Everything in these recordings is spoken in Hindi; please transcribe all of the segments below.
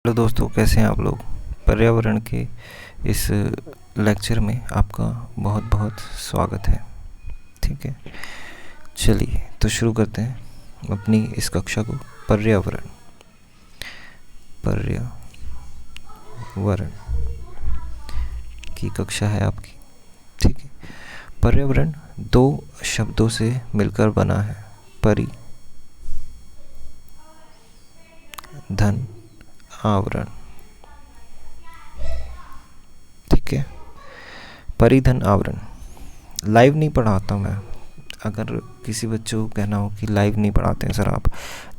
हेलो दोस्तों, कैसे हैं आप लोग। पर्यावरण के इस लेक्चर में आपका बहुत बहुत स्वागत है। ठीक है, चलिए तो शुरू करते हैं अपनी इस कक्षा को। पर्यावरण पर्यावरण की कक्षा है आपकी। ठीक है, पर्यावरण दो शब्दों से मिलकर बना है। परि धन आवरण। ठीक है, परिधन आवरण। लाइव नहीं पढ़ाता मैं। अगर किसी बच्चों को कहना हो कि लाइव नहीं पढ़ाते हैं सर आप,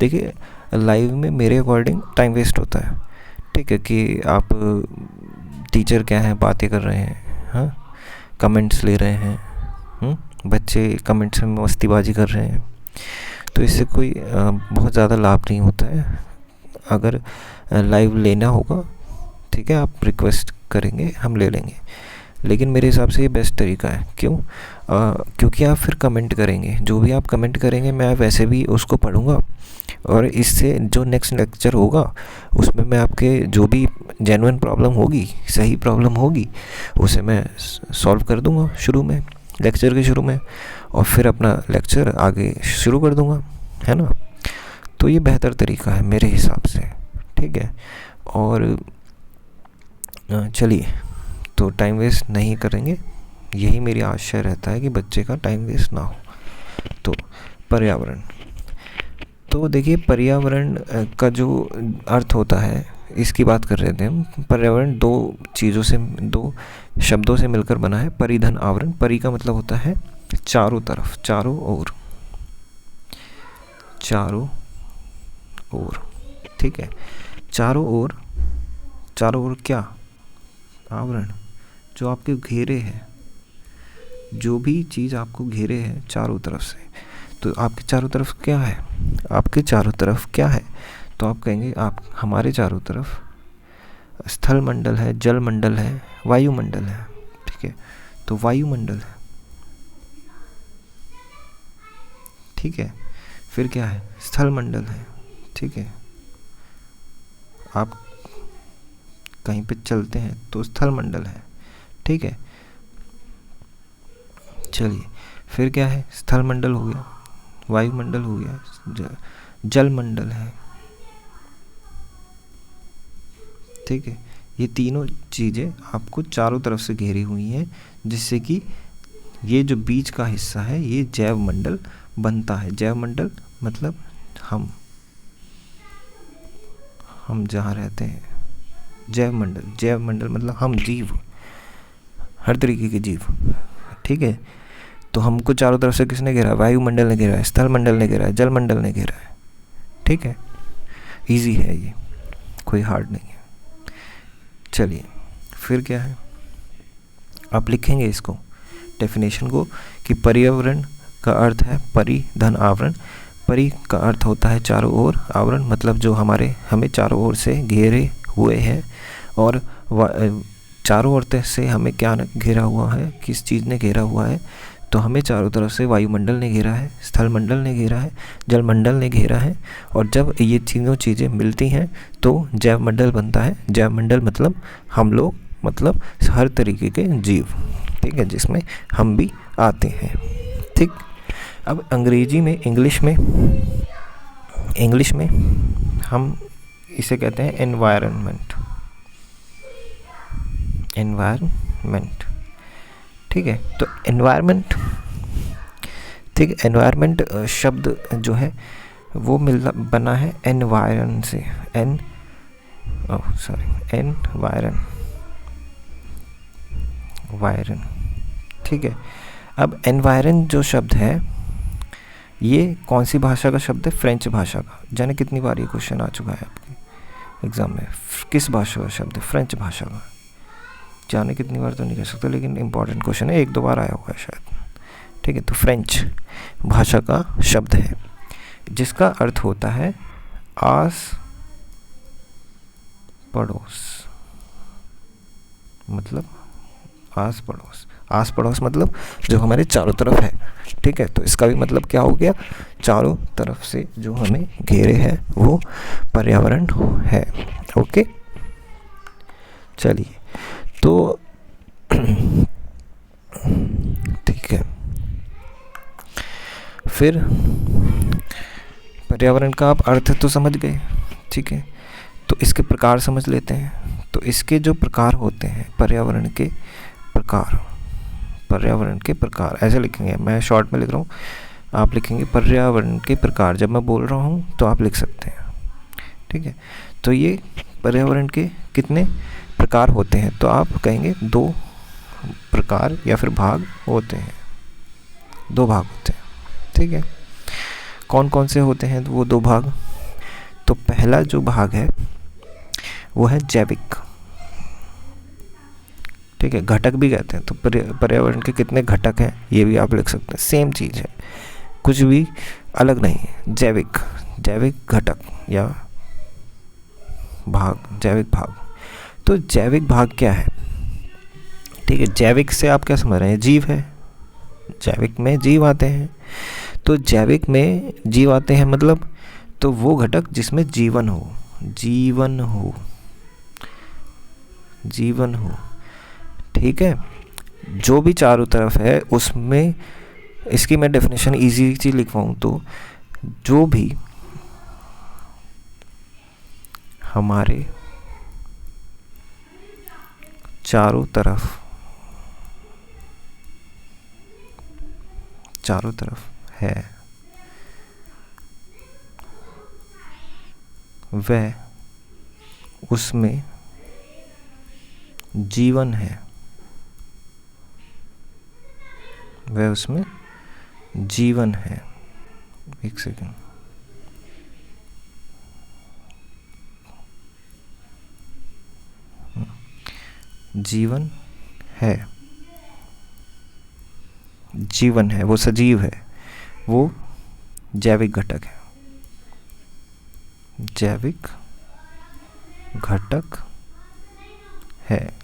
देखिए लाइव में मेरे अकॉर्डिंग टाइम वेस्ट होता है। ठीक है, कि आप टीचर क्या है बातें कर रहे हैं, हाँ, कमेंट्स ले रहे हैं, बच्चे कमेंट्स में मस्तीबाजी कर रहे हैं, तो इससे कोई बहुत ज़्यादा लाभ नहीं होता है। अगर लाइव लेना होगा, ठीक है, आप रिक्वेस्ट करेंगे हम ले लेंगे, लेकिन मेरे हिसाब से ये बेस्ट तरीका है। क्यों? क्योंकि आप फिर कमेंट करेंगे, जो भी आप कमेंट करेंगे मैं वैसे भी उसको पढ़ूँगा, और इससे जो नेक्स्ट लेक्चर होगा उसमें मैं आपके जो भी जेन्युइन प्रॉब्लम होगी, सही प्रॉब्लम होगी, उसे मैं सॉल्व कर दूँगा शुरू में, लेक्चर के शुरू में, और फिर अपना लेक्चर आगे शुरू कर दूँगा, है ना। तो ये बेहतर तरीका है मेरे हिसाब से। ठीक है, और चलिए तो टाइम वेस्ट नहीं करेंगे, यही मेरी आशा रहता है कि बच्चे का टाइम वेस्ट ना हो। तो पर्यावरण, तो देखिए पर्यावरण का जो अर्थ होता है इसकी बात कर रहे थे हम। पर्यावरण दो चीज़ों से, दो शब्दों से मिलकर बना है। परिधन आवरण, परि का मतलब होता है चारों तरफ, चारों ओर, चारों ओर। ठीक है, चारों ओर, चारों ओर क्या? आवरण, जो आपके घेरे है, जो भी चीज़ आपको घेरे है चारों तरफ से। तो आपके चारों तरफ क्या है? आपके चारों तरफ क्या है? तो आप कहेंगे आप हमारे चारों तरफ स्थल मंडल है, जल मंडल है, वायुमंडल है। ठीक है, तो वायुमंडल है। ठीक है, फिर क्या है? स्थल मंडल है। ठीक है, आप कहीं पे चलते हैं तो स्थल मंडल है। ठीक है, चलिए फिर क्या है? स्थल मंडल हो गया, वायुमंडल हो गया, जल मंडल है। ठीक है, ये तीनों चीज़ें आपको चारों तरफ से घेरी हुई हैं, जिससे कि ये जो बीच का हिस्सा है ये जैव मंडल बनता है। जैव मंडल मतलब हम जहाँ रहते हैं, जैव मंडल, जैव मंडल मतलब हम जीव, हर तरीके के जीव। ठीक है, तो हमको चारों तरफ से किसने घेरा? वायुमंडल ने घेरा है, स्थल मंडल ने घेरा है, जल मंडल ने घेरा है। ठीक है, इजी है ये, कोई हार्ड नहीं है। चलिए फिर क्या है, आप लिखेंगे इसको डेफिनेशन को कि पर्यावरण का अर्थ है परि धन आवरण। परि का अर्थ होता है चारों ओर, आवरण मतलब जो हमें चारों ओर से घेरे हुए हैं, और चारों ओर से हमें क्या घेरा हुआ है, किस चीज़ ने घेरा हुआ है? तो हमें चारों तरफ से वायुमंडल ने घेरा है, स्थल मंडल ने घेरा है, जल मंडल ने घेरा है, और जब ये तीनों चीज़ें मिलती हैं तो जैव मंडल बनता है। जैव मंडल मतलब हम लोग, मतलब हर तरीके के जीव। ठीक है, जिसमें हम भी आते हैं। ठीक, अब अंग्रेजी में, इंग्लिश में हम इसे कहते हैं एनवायरनमेंट। एनवायरनमेंट, ठीक है, तो एनवायरनमेंट, ठीक, एनवायरनमेंट शब्द जो है वो बना है एनवायरन से, वायरन। ठीक है, अब एनवायरन जो शब्द है ये कौन सी भाषा का शब्द है? फ्रेंच भाषा का। जाने कितनी बार ये क्वेश्चन आ चुका है आपके एग्ज़ाम में, किस भाषा का शब्द है? फ्रेंच भाषा का। जाने कितनी बार तो नहीं कह सकता, लेकिन इम्पॉर्टेंट क्वेश्चन है, एक दो बार आया हुआ है शायद। ठीक है, तो फ्रेंच भाषा का शब्द है, जिसका अर्थ होता है आस पड़ोस, मतलब आस पड़ोस। आस पड़ोस मतलब जो हमारे चारों तरफ है, ठीक है। तो इसका भी मतलब क्या हो गया, चारों तरफ से जो हमें घेरे है वो पर्यावरण है। ओके, चलिए तो ठीक है, फिर पर्यावरण का आप अर्थ तो समझ गए, ठीक है। तो इसके प्रकार समझ लेते हैं। तो इसके जो प्रकार होते हैं, पर्यावरण के प्रकार, पर्यावरण के प्रकार ऐसे लिखेंगे, मैं शॉर्ट में लिख रहा हूँ, आप लिखेंगे पर्यावरण के प्रकार। जब मैं बोल रहा हूँ तो आप लिख सकते हैं, ठीक है। तो ये पर्यावरण के कितने प्रकार होते हैं, तो आप कहेंगे 2 प्रकार या फिर भाग होते हैं, 2 भाग होते हैं, ठीक है। कौन कौन से होते हैं वो 2 भाग? तो पहला जो भाग है वो है जैविक, ठीक है। घटक भी कहते हैं। तो पर्यावरण के कितने घटक हैं ये भी आप लिख सकते हैं, सेम चीज़ है, कुछ भी अलग नहीं है। जैविक, जैविक घटक या भाग, जैविक भाग। तो जैविक भाग क्या है, ठीक है। जैविक से आप क्या समझ रहे हैं, जीव है, जैविक में जीव आते हैं। तो जैविक में जीव आते हैं मतलब तो वो घटक जिसमें जीवन हो, जीवन हो, जीवन हो, ठीक है। जो भी चारों तरफ है उसमें, इसकी मैं डेफिनेशन इजी सी लिखवाऊँ तो जो भी हमारे चारों तरफ, चारों तरफ है वह, उसमें जीवन है, वह उसमें जीवन है। एक सेकंड, जीवन है, जीवन है, वो सजीव है, वो जैविक घटक है, जैविक घटक है।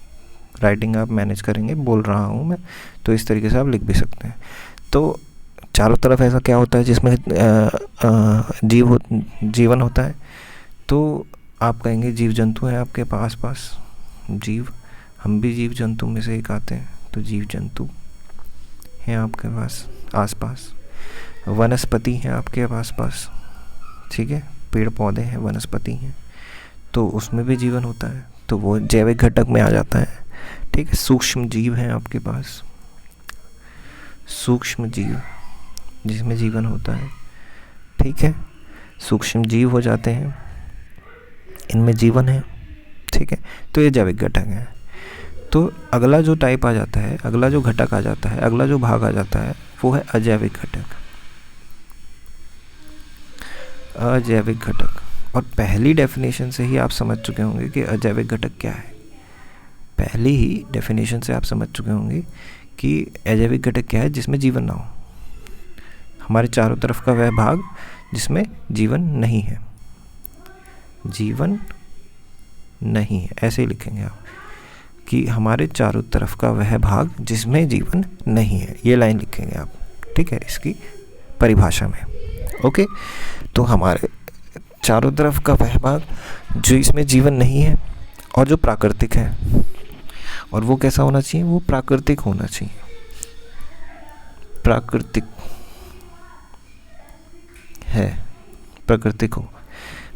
राइटिंग आप मैनेज करेंगे, बोल रहा हूँ मैं, तो इस तरीके से आप लिख भी सकते हैं। तो चारों तरफ ऐसा क्या होता है जिसमें जीवन होता है, तो आप कहेंगे जीव जंतु हैं आपके पास पास, जीव, हम भी जीव जंतु में से एक आते हैं, तो जीव जंतु हैं आपके पास आसपास। वनस्पति हैं आपके पास, ठीक है, पेड़ पौधे हैं, वनस्पति हैं, तो उसमें भी जीवन होता है, तो वो जैविक घटक में आ जाता है, ठीक है। सूक्ष्म जीव हैं आपके पास, सूक्ष्म जीव जिसमें जीवन होता है, ठीक है, सूक्ष्म जीव हो जाते हैं, इनमें जीवन है, ठीक है। तो ये जैविक घटक है। तो अगला जो टाइप आ जाता है, अगला जो घटक आ जाता है, अगला जो भाग आ जाता है वो है अजैविक घटक, अजैविक घटक। और पहली डेफिनेशन से ही आप समझ चुके होंगे कि अजैविक घटक क्या है, पहली ही डेफिनेशन से आप समझ चुके होंगे कि अजैविक घटक क्या है, जिसमें जीवन ना हो, हमारे चारों तरफ का वह भाग जिसमें जीवन नहीं है, जीवन नहीं है, ऐसे ही लिखेंगे आप कि हमारे चारों तरफ का वह भाग जिसमें जीवन नहीं है, ये लाइन लिखेंगे आप, ठीक है, इसकी परिभाषा में। ओके, तो हमारे चारों तरफ का वह भाग जो इसमें जीवन नहीं है और जो प्राकृतिक है, और वो कैसा होना चाहिए, वो प्राकृतिक होना चाहिए, प्राकृतिक है, प्राकृतिक हो।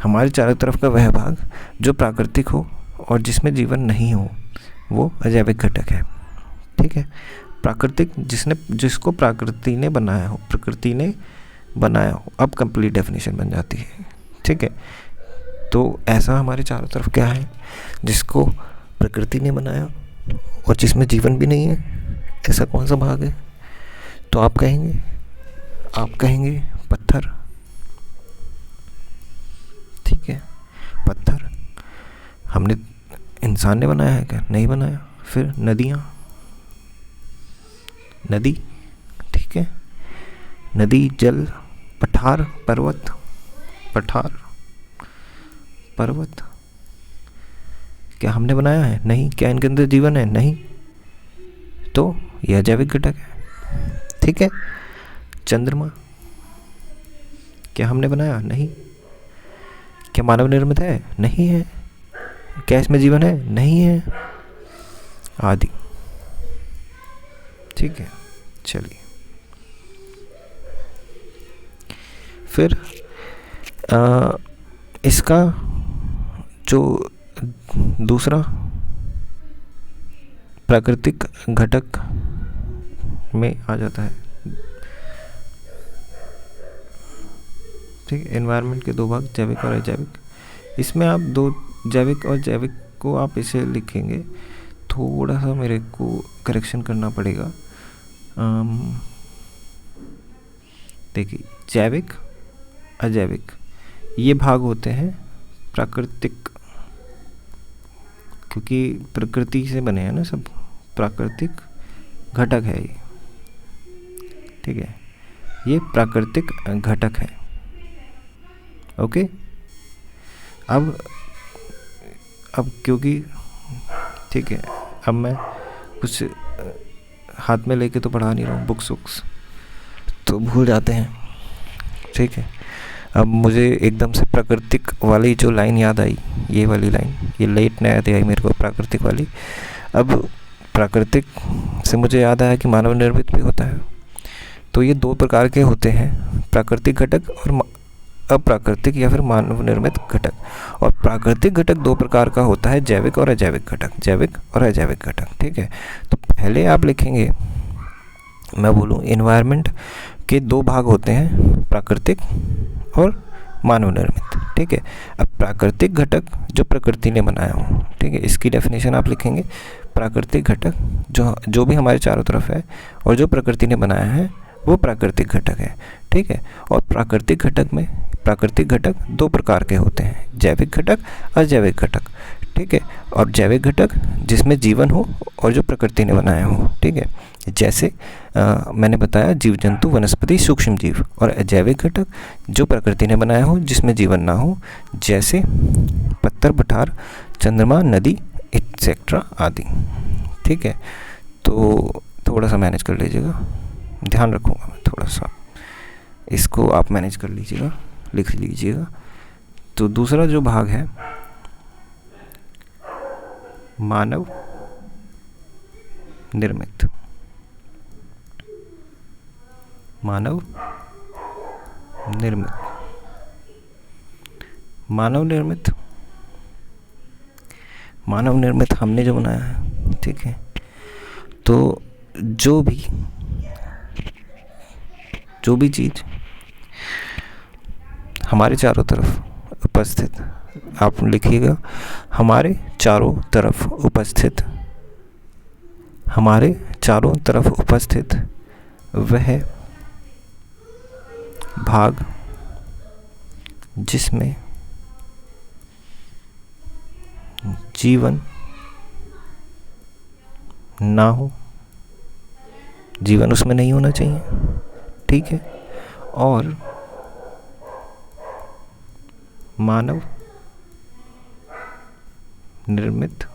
हमारे चारों तरफ का वह भाग जो प्राकृतिक हो और जिसमें जीवन नहीं हो वो अजैविक घटक है, ठीक है। प्राकृतिक जिसको प्रकृति ने बनाया हो, प्रकृति ने बनाया हो, अब कंप्लीट डेफिनेशन बन जाती है, ठीक है। तो ऐसा हमारे चारों तरफ क्या है, जिसको प्रकृति ने बनाया और जिसमें जीवन भी नहीं है, ऐसा कौन सा भाग है? तो आप कहेंगे पत्थर, ठीक है। पत्थर हमने, इंसान ने बनाया है क्या? नहीं बनाया। फिर नदियाँ, नदी, ठीक है, नदी, जल, पठार, पर्वत, पठार, पर्वत क्या हमने बनाया है? नहीं। क्या इनके अंदर जीवन है? नहीं। तो यह अजैविक घटक है। ठीक है। चंद्रमा क्या हमने बनाया? नहीं। क्या मानव निर्मित है? नहीं है। क्या इसमें जीवन है? नहीं है। आदि। ठीक है। चलिए फिर इसका जो दूसरा प्राकृतिक घटक में आ जाता है। ठीक है। एनवायरनमेंट के दो भाग, जैविक और अजैविक। इसमें आप दो जैविक और जैविक को आप इसे लिखेंगे, थोड़ा सा मेरे को करेक्शन करना पड़ेगा। देखिए, जैविक अजैविक ये भाग होते हैं प्राकृतिक, क्योंकि प्रकृति से बने हैं ना सब, प्राकृतिक घटक है ये। ठीक है, ये प्राकृतिक घटक है। ओके। अब क्योंकि ठीक है, अब मैं कुछ हाथ में लेके तो पढ़ा नहीं रहा हूँ, बुक्स तो भूल जाते हैं। ठीक है। अब मुझे एकदम से प्राकृतिक वाली जो लाइन याद आई, ये वाली लाइन, ये लेट न याद आई मेरे को, प्राकृतिक वाली। अब प्राकृतिक से मुझे याद आया कि मानव निर्मित भी होता है। तो ये दो प्रकार के होते हैं, प्राकृतिक घटक और अप्राकृतिक या फिर मानव निर्मित घटक। और प्राकृतिक घटक दो प्रकार का होता है, जैविक और अजैविक घटक, जैविक और अजैविक घटक। ठीक है। तो पहले आप लिखेंगे, मैं बोलूँ, एनवायरनमेंट के दो भाग होते हैं, प्राकृतिक और मानव निर्मित। ठीक है। अब प्राकृतिक घटक जो प्रकृति ने बनाया हो, ठीक है, इसकी डेफिनेशन आप लिखेंगे, प्राकृतिक घटक जो भी हमारे चारों तरफ है और जो प्रकृति ने बनाया है वो प्राकृतिक घटक है। ठीक है। और प्राकृतिक घटक दो प्रकार के होते हैं, जैविक घटक, अजैविक घटक। ठीक है। और जैविक घटक जिसमें जीवन हो और जो प्रकृति ने बनाया हो। ठीक है। जैसे मैंने बताया, जीव जंतु, वनस्पति, सूक्ष्म जीव। और अजैविक घटक जो प्रकृति ने बनाया हो जिसमें जीवन ना हो, जैसे पत्थर, पठार, चंद्रमा, नदी, एक्सेट्रा आदि। ठीक है। तो थोड़ा सा मैनेज कर लीजिएगा, ध्यान रखूँगा मैं थोड़ा सा, इसको आप मैनेज कर लीजिएगा, लिख लीजिएगा। तो दूसरा जो भाग है, मानव निर्मित। मानव निर्मित मानव निर्मित मानव निर्मित हमने जो बनाया है। ठीक है। तो जो भी चीज़ हमारे चारों तरफ उपस्थित, आप लिखिएगा, हमारे चारों तरफ उपस्थित वह भाग जिसमें जीवन ना हो, जीवन उसमें नहीं होना चाहिए। ठीक है। और मानव निर्मित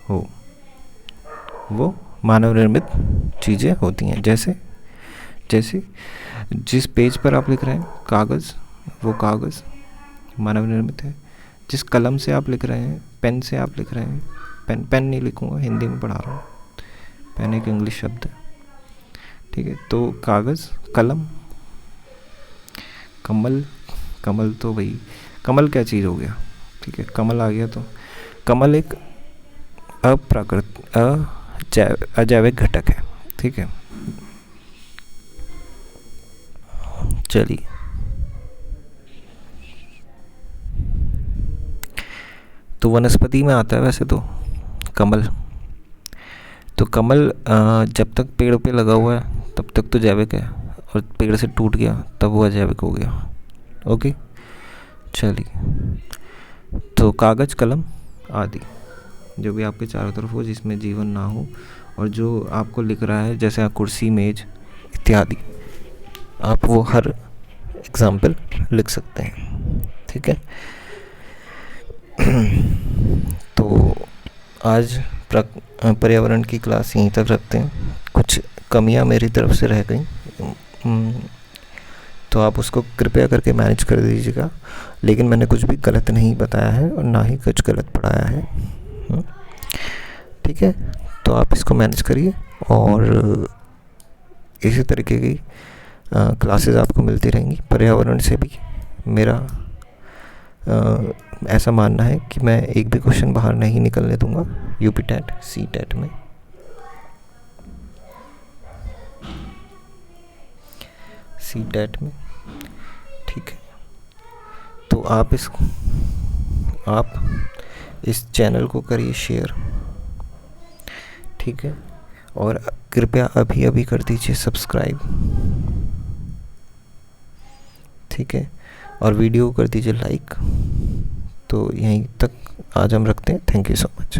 हो, वो मानव निर्मित चीज़ें होती हैं। जैसे जिस पेज पर आप लिख रहे हैं कागज़, वो कागज़ मानव निर्मित है। जिस कलम से आप लिख रहे हैं, पेन से आप लिख रहे हैं, पेन नहीं लिखूँगा, हिंदी में पढ़ा रहा हूँ, पेन एक इंग्लिश शब्द है। ठीक है। तो कागज़, कलम, कमल तो भाई, कमल क्या चीज़ हो गया? ठीक है, कमल आ गया। तो कमल एक अजैविक घटक है। ठीक है। चलिए, तो वनस्पति में आता है वैसे तो कमल। तो कमल जब तक पेड़ पे लगा हुआ है तब तक तो जैविक है, और पेड़ से टूट गया तब वो अजैविक हो गया। ओके। चलिए, तो कागज़, कलम आदि जो भी आपके चारों तरफ हो, जिसमें जीवन ना हो, और जो आपको लिख रहा है, जैसे कुर्सी, मेज इत्यादि, आप वो हर एग्जाम्पल लिख सकते हैं। ठीक है। तो आज पर्यावरण की क्लास यहीं तक रखते हैं। कुछ कमियां मेरी तरफ से रह गई, तो आप उसको कृपया करके मैनेज कर दीजिएगा। लेकिन मैंने कुछ भी गलत नहीं बताया है और ना ही कुछ गलत पढ़ाया है। ठीक है, तो आप इसको मैनेज करिए और इसी तरीके की क्लासेस आपको मिलती रहेंगी। पर्यावरण से भी मेरा ऐसा मानना है कि मैं एक भी क्वेश्चन बाहर नहीं निकलने दूंगा यूपी टेट सी टेट में। सी टेट में ठीक है, तो आप इस चैनल को करिए शेयर। ठीक है, और कृपया अभी अभी कर दीजिए सब्सक्राइब। ठीक है, और वीडियो कर दीजिए लाइक। तो यहीं तक आज हम रखते हैं। Thank you so much.